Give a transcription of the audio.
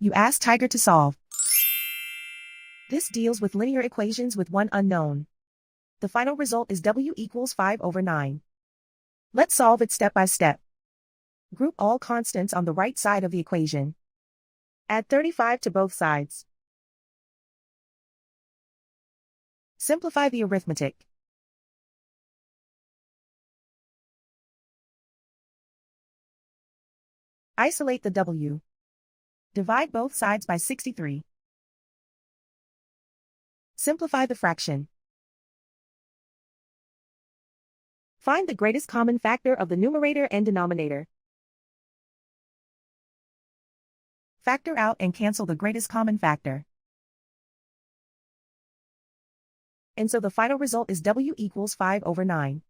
You ask Tiger to solve. This deals with linear equations with one unknown. The final result is W equals 5/9. Let's solve it step by step. Group all constants on the right side of the equation. Add 35 to both sides. Simplify the arithmetic. Isolate the W. Divide both sides by 63. Simplify the fraction. Find the greatest common factor of the numerator and denominator. Factor out and cancel the greatest common factor. And so the final result is W equals 5/9.